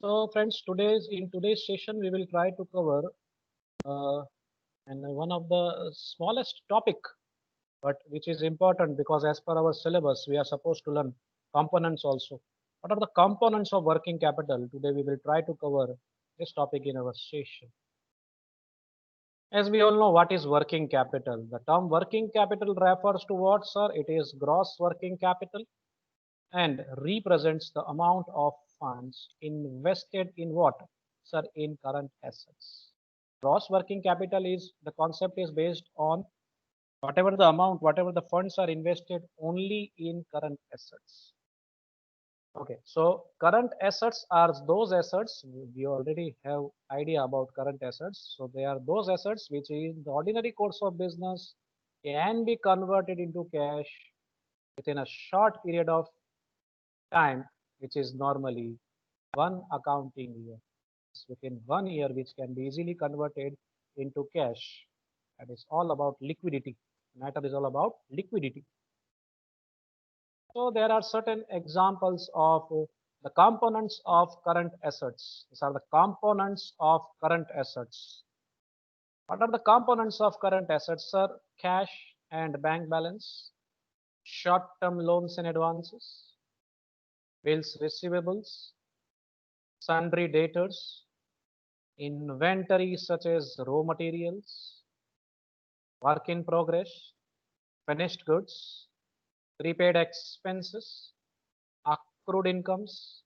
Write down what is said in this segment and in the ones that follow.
So friends, in today's session we will try to cover uh, one of the smallest topic, but which is important because as per our syllabus we are supposed to learn components also. What are the components of working capital? Today we will try to cover this topic in our session. As we all know, what is working capital? The term working capital refers to what, sir? It is gross working capital and represents the amount of funds invested in what, sir? In current assets. Gross working capital is the concept is based on whatever the funds are invested only in current assets. Okay, so current assets are those assets we already have idea about current assets. So they are those assets which in the ordinary course of business can be converted into cash within a short period of time, which is normally one accounting year. It's within 1 year, which can be easily converted into cash. That is all about liquidity. Matter is all about liquidity. So there are certain examples of the components of current assets. These are the components of current assets. What are the components of current assets, sir? Cash and bank balance, short-term loans and advances, bills receivables, sundry debtors, inventory such as raw materials, work in progress, finished goods, prepaid expenses, accrued incomes,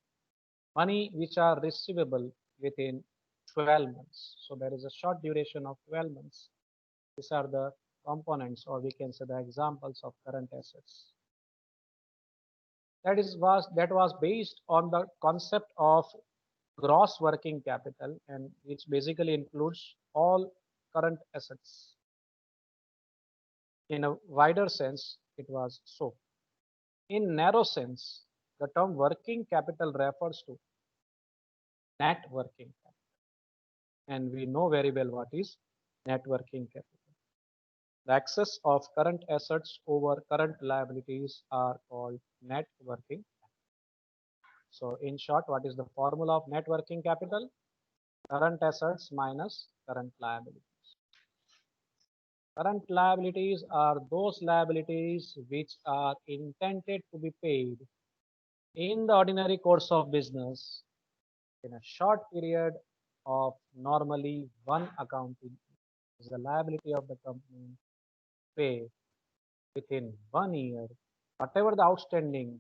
money which are receivable within 12 months. So there is a short duration of 12 months. These are the components, or we can say the examples of current assets. That was based on the concept of gross working capital, and which basically includes all current assets. In a wider sense, it was so. In narrow sense, the term working capital refers to net working capital. And we know very well what is net working capital. The excess of current assets over current liabilities are called net working capital. So in short, what is the formula of net working capital? Current assets minus current liabilities. Current liabilities are those liabilities which are intended to be paid in the ordinary course of business in a short period of normally one accounting is the liability of the company pay within 1 year whatever the outstanding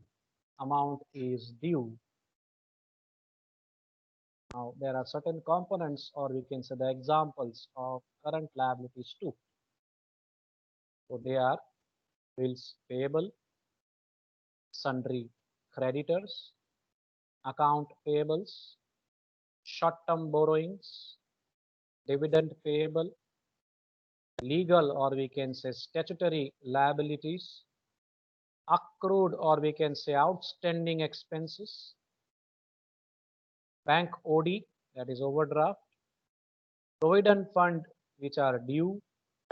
amount is due. Now there are certain components, or we can say the examples of current liabilities too. So they are bills payable, sundry creditors, account payables, short-term borrowings, dividend payable, legal or we can say statutory liabilities, accrued or we can say outstanding expenses, bank OD, that is overdraft, provident fund which are due,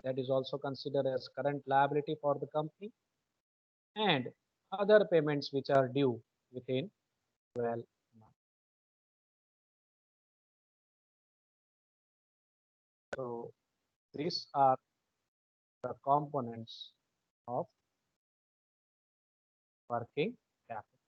that is also considered as current liability for the company, and other payments which are due within 12 months. So these are the components of working capital.